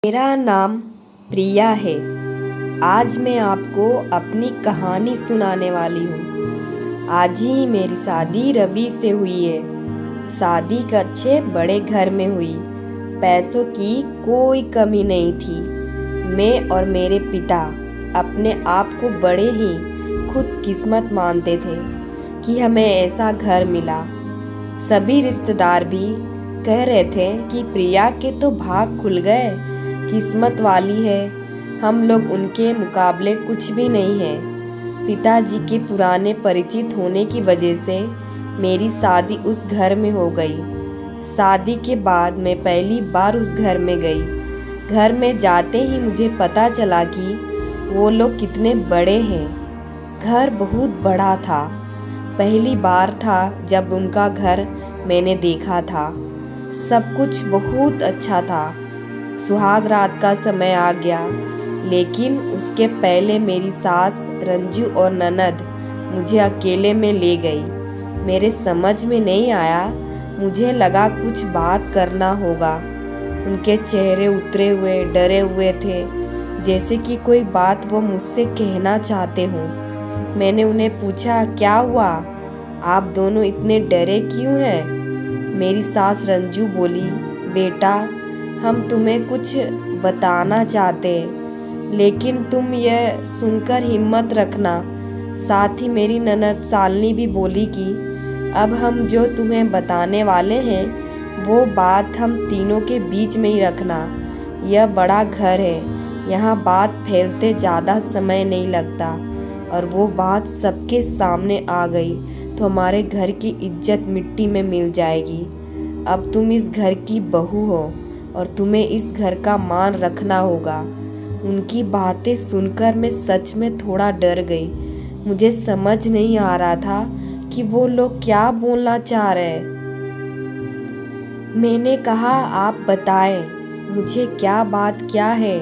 मेरा नाम प्रिया है। आज मैं आपको अपनी कहानी सुनाने वाली हूँ। आज ही मेरी शादी रवि से हुई है। शादी एक अच्छे बड़े घर में हुई। पैसों की कोई कमी नहीं थी। मैं और मेरे पिता अपने आप को बड़े ही खुशकिस्मत मानते थे कि हमें ऐसा घर मिला। सभी रिश्तेदार भी कह रहे थे कि प्रिया के तो भाग खुल गए, किस्मत वाली है। हम लोग उनके मुकाबले कुछ भी नहीं है। पिताजी के पुराने परिचित होने की वजह से मेरी शादी उस घर में हो गई। शादी के बाद मैं पहली बार उस घर में गई। घर में जाते ही मुझे पता चला कि वो लोग कितने बड़े हैं। घर बहुत बड़ा था। पहली बार था जब उनका घर मैंने देखा था। सब कुछ बहुत अच्छा था। सुहाग रात का समय आ गया, लेकिन उसके पहले मेरी सास रंजू और ननद मुझे अकेले में ले गई। मेरे समझ में नहीं आया। मुझे लगा कुछ बात करना होगा। उनके चेहरे उतरे हुए, डरे हुए थे, जैसे कि कोई बात वो मुझसे कहना चाहते हों। मैंने उन्हें पूछा, क्या हुआ? आप दोनों इतने डरे क्यों हैं? मेरी सास रंजू बोली, बेटा, हम तुम्हें कुछ बताना चाहते हैं, लेकिन तुम यह सुनकर हिम्मत रखना। साथ ही मेरी ननद शालिनी भी बोली कि अब हम जो तुम्हें बताने वाले हैं वो बात हम तीनों के बीच में ही रखना। यह बड़ा घर है, यहाँ बात फैलते ज़्यादा समय नहीं लगता, और वो बात सबके सामने आ गई तो हमारे घर की इज्जत मिट्टी में मिल जाएगी। अब तुम इस घर की बहू हो और तुम्हें इस घर का मान रखना होगा। उनकी बातें सुनकर मैं सच में थोड़ा डर गई। मुझे समझ नहीं आ रहा था कि वो लोग क्या बोलना चाह रहे हैं। मैंने कहा, आप बताएं, मुझे क्या बात क्या है?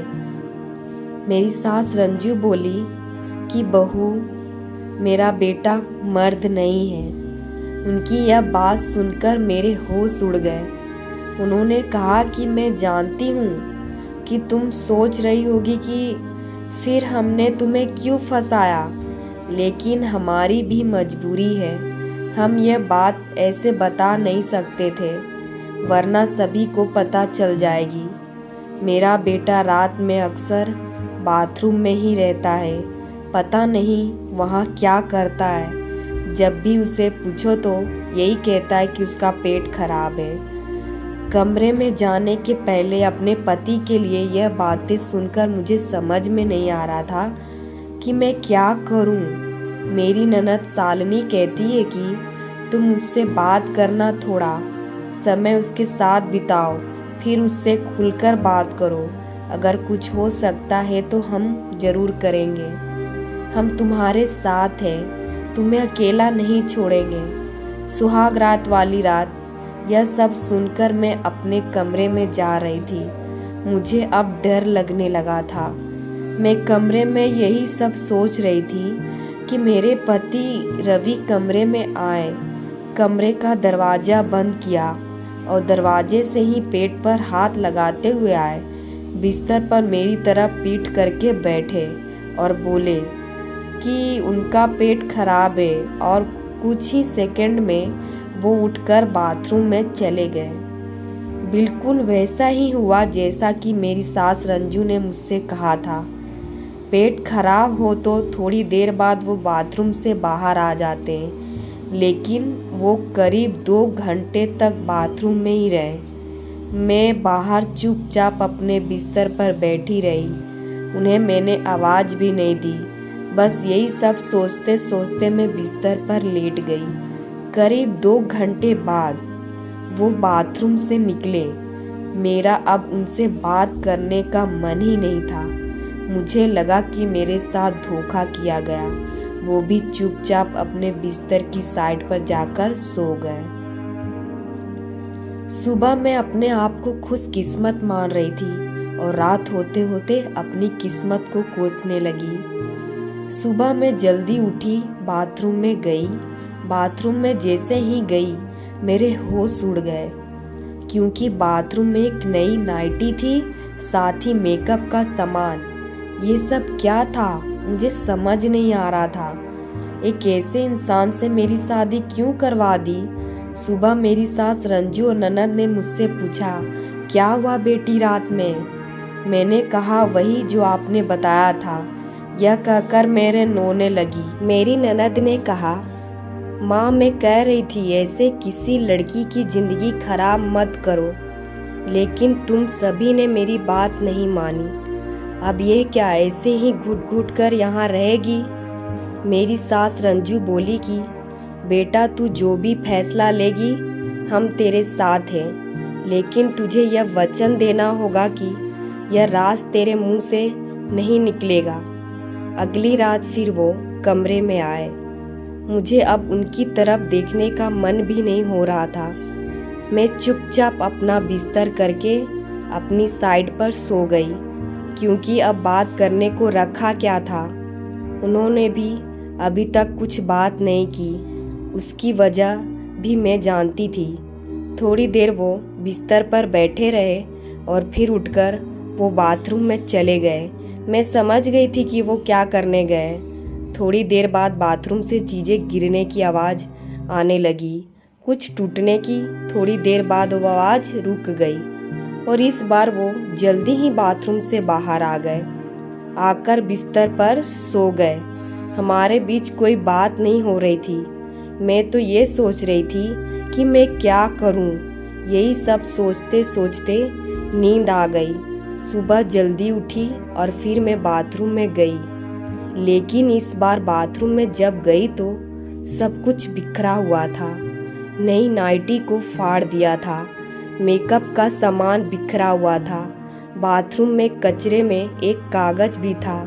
मेरी सास रंजू बोली कि बहू, मेरा बेटा मर्द नहीं है। उनकी यह बात सुनकर मेरे होश उड़ गए। उन्होंने कहा कि मैं जानती हूँ कि तुम सोच रही होगी कि फिर हमने तुम्हें क्यों फंसाया, लेकिन हमारी भी मजबूरी है। हम यह बात ऐसे बता नहीं सकते थे, वरना सभी को पता चल जाएगी। मेरा बेटा रात में अक्सर बाथरूम में ही रहता है। पता नहीं वहाँ क्या करता है। जब भी उसे पूछो तो यही कहता है कि उसका पेट खराब है। कमरे में जाने के पहले अपने पति के लिए यह बातें सुनकर मुझे समझ में नहीं आ रहा था कि मैं क्या करूं। मेरी ननद शालिनी कहती है कि तुम उससे बात करना, थोड़ा समय उसके साथ बिताओ, फिर उससे खुलकर बात करो। अगर कुछ हो सकता है तो हम जरूर करेंगे। हम तुम्हारे साथ हैं, तुम्हें अकेला नहीं छोड़ेंगे। सुहाग रात वाली रात यह सब सुनकर मैं अपने कमरे में जा रही थी। मुझे अब डर लगने लगा था। मैं कमरे में यही सब सोच रही थी कि मेरे पति रवि कमरे में आए, कमरे का दरवाज़ा बंद किया और दरवाजे से ही पेट पर हाथ लगाते हुए आए। बिस्तर पर मेरी तरफ पीठ करके बैठे और बोले कि उनका पेट खराब है, और कुछ ही सेकंड में वो उठकर बाथरूम में चले गए। बिल्कुल वैसा ही हुआ जैसा कि मेरी सास रंजू ने मुझसे कहा था। पेट खराब हो तो थोड़ी देर बाद वो बाथरूम से बाहर आ जाते हैं, लेकिन वो करीब 2 घंटे तक बाथरूम में ही रहे। मैं बाहर चुपचाप अपने बिस्तर पर बैठी रही। उन्हें मैंने आवाज़ भी नहीं दी। बस यही सब सोचते सोचते मैं बिस्तर पर लेट गई। करीब 2 घंटे बाद वो बाथरूम से निकले। मेरा अब उनसे बात करने का मन ही नहीं था। मुझे लगा कि मेरे साथ धोखा किया गया। वो भी चुपचाप अपने बिस्तर की साइड पर जाकर सो गए। सुबह मैं अपने आप को खुशकिस्मत मान रही थी और रात होते होते अपनी किस्मत को कोसने लगी। सुबह मैं जल्दी उठी, बाथरूम में गई। बाथरूम में जैसे ही गई मेरे होश उड़ गए, क्योंकि बाथरूम में एक नई नाइटी थी, साथ ही मेकअप का सामान। ये सब क्या था मुझे समझ नहीं आ रहा था। एक ऐसे इंसान से मेरी शादी क्यों करवा दी। सुबह मेरी सास रंजू और ननद ने मुझसे पूछा, क्या हुआ बेटी रात में। मैंने कहा वही जो आपने बताया था। यह कहकर मेरे रोने लगी। मेरी ननद ने कहा, माँ मैं कह रही थी ऐसे किसी लड़की की जिंदगी खराब मत करो, लेकिन तुम सभी ने मेरी बात नहीं मानी। अब ये क्या ऐसे ही घुट घुट कर यहाँ रहेगी। मेरी सास रंजू बोली कि बेटा तू जो भी फैसला लेगी हम तेरे साथ हैं, लेकिन तुझे यह वचन देना होगा कि यह राज तेरे मुंह से नहीं निकलेगा। अगली रात फिर वो कमरे में आए। मुझे अब उनकी तरफ देखने का मन भी नहीं हो रहा था। मैं चुपचाप अपना बिस्तर करके अपनी साइड पर सो गई, क्योंकि अब बात करने को रखा क्या था। उन्होंने भी अभी तक कुछ बात नहीं की। उसकी वजह भी मैं जानती थी। थोड़ी देर वो बिस्तर पर बैठे रहे और फिर उठकर वो बाथरूम में चले गए। मैं समझ गई थी कि वो क्या करने गए। थोड़ी देर बाद बाथरूम से चीज़ें गिरने की आवाज़ आने लगी, कुछ टूटने की। थोड़ी देर बाद वो आवाज़ रुक गई और इस बार वो जल्दी ही बाथरूम से बाहर आ गए। आकर बिस्तर पर सो गए। हमारे बीच कोई बात नहीं हो रही थी। मैं तो ये सोच रही थी कि मैं क्या करूं। यही सब सोचते सोचते नींद आ गई। सुबह जल्दी उठी और फिर मैं बाथरूम में गई, लेकिन इस बार बाथरूम में जब गई तो सब कुछ बिखरा हुआ था। नई नाइटी को फाड़ दिया था। मेकअप का सामान बिखरा हुआ था। बाथरूम में कचरे में एक कागज भी था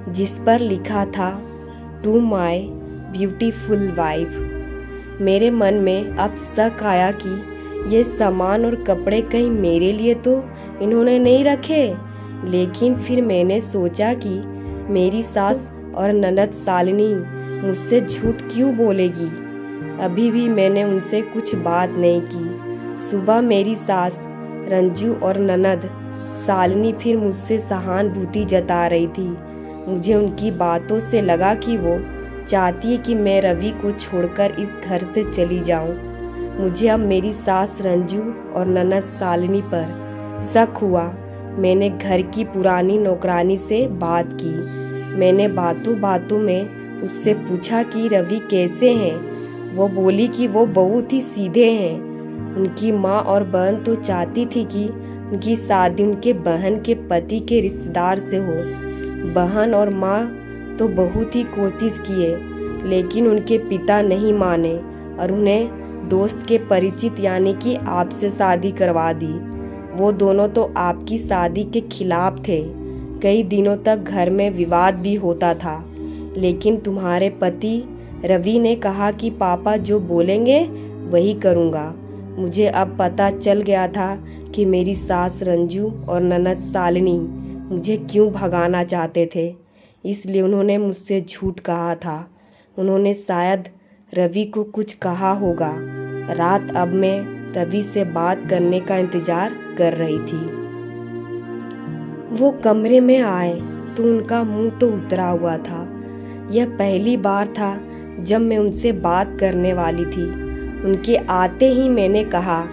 जिस पर लिखा था, टू माय ब्यूटीफुल वाइफ। मेरे मन में अब शक आया कि ये सामान और कपड़े कहीं मेरे लिए तो इन्होंने नहीं रखे। लेकिन फिर मैंने सोचा कि मेरी सास और ननद शालिनी मुझसे झूठ क्यों बोलेगी। अभी भी मैंने उनसे कुछ बात नहीं की। सुबह मेरी सास रंजू और ननद शालिनी फिर मुझसे सहानुभूति जता रही थी। मुझे उनकी बातों से लगा कि वो चाहती है कि मैं रवि को छोड़कर इस घर से चली जाऊं। मुझे अब मेरी सास रंजू और ननद शालिनी पर शक हुआ। मैंने घर की पुरानी नौकरानी से बात की। मैंने बातों बातों में उससे पूछा कि रवि कैसे हैं। वो बोली कि वो बहुत ही सीधे हैं। उनकी माँ और बहन तो चाहती थी कि उनकी शादी उनके बहन के पति के रिश्तेदार से हो। बहन और माँ तो बहुत ही कोशिश किए, लेकिन उनके पिता नहीं माने और उन्हें दोस्त के परिचित यानी कि आपसे शादी करवा दी। वो दोनों तो आपकी शादी के खिलाफ थे। कई दिनों तक घर में विवाद भी होता था, लेकिन तुम्हारे पति रवि ने कहा कि पापा जो बोलेंगे वही करूँगा। मुझे अब पता चल गया था कि मेरी सास रंजू और ननद शालिनी मुझे क्यों भगाना चाहते थे। इसलिए उन्होंने मुझसे झूठ कहा था। उन्होंने शायद रवि को कुछ कहा होगा। रात अब मैं रवि से बात करने का इंतजार कर रही थी। वो कमरे में आए तो उनका मुंह तो उतरा हुआ था। यह पहली बार था जब मैं उनसे बात करने वाली थी। उनके आते ही मैंने कहा,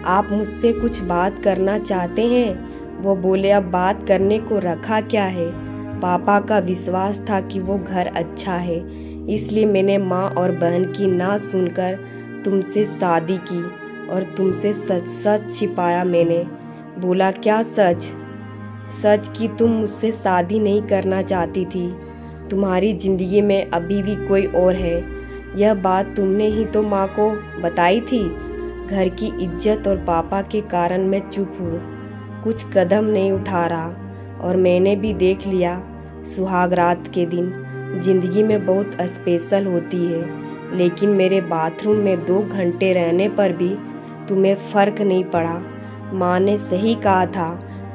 आप मुझसे कुछ बात करना चाहते हैं। वो बोले, अब बात करने को रखा क्या है। पापा का विश्वास था कि वो घर अच्छा है, इसलिए मैंने माँ और बहन की ना सुनकर तुमसे शादी की और तुमसे सच सच छिपाया। मैंने बोला, क्या सच? सच कि तुम मुझसे शादी नहीं करना चाहती थी। तुम्हारी जिंदगी में अभी भी कोई और है। यह बात तुमने ही तो माँ को बताई थी। घर की इज्जत और पापा के कारण मैं चुप हूँ, कुछ कदम नहीं उठा रहा। और मैंने भी देख लिया, सुहाग रात के दिन जिंदगी में बहुत स्पेशल होती है, लेकिन मेरे बाथरूम में 2 घंटे रहने पर भी तुम्हें फर्क नहीं पड़ा। माँ ने सही कहा था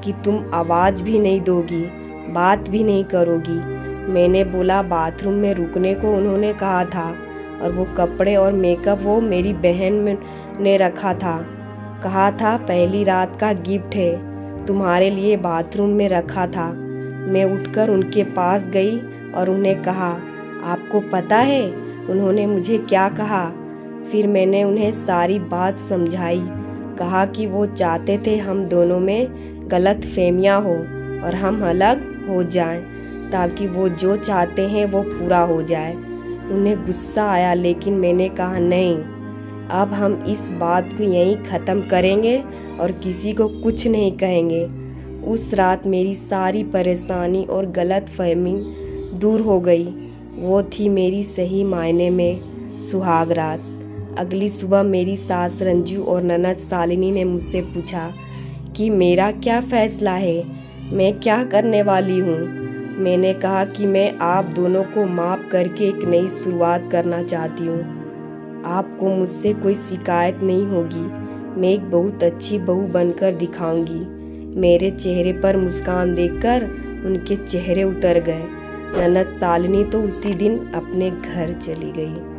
कि तुम आवाज़ भी नहीं दोगी, बात भी नहीं करोगी। मैंने बोला, बाथरूम में रुकने को उन्होंने कहा था और वो कपड़े और मेकअप वो मेरी बहन ने रखा था। कहा था पहली रात का गिफ्ट है, तुम्हारे लिए बाथरूम में रखा था। मैं उठकर उनके पास गई और उन्हें कहा, आपको पता है उन्होंने मुझे क्या कहा? फिर मैंने उन्हें सारी बात समझाई। कहा कि वो चाहते थे हम दोनों में गलतफहमियां हो और हम अलग हो जाएं, ताकि वो जो चाहते हैं वो पूरा हो जाए। उन्हें गुस्सा आया, लेकिन मैंने कहा नहीं, अब हम इस बात को यहीं ख़त्म करेंगे और किसी को कुछ नहीं कहेंगे। उस रात मेरी सारी परेशानी और गलतफहमी दूर हो गई। वो थी मेरी सही मायने में सुहाग रात। अगली सुबह मेरी सास रंजू और ननद शालिनी ने मुझसे पूछा कि मेरा क्या फ़ैसला है, मैं क्या करने वाली हूँ। मैंने कहा कि मैं आप दोनों को माफ़ करके एक नई शुरुआत करना चाहती हूँ। आपको मुझसे कोई शिकायत नहीं होगी। मैं एक बहुत अच्छी बहू बनकर दिखाऊंगी। मेरे चेहरे पर मुस्कान देखकर उनके चेहरे उतर गए। ननद शालिनी तो उसी दिन अपने घर चली गई।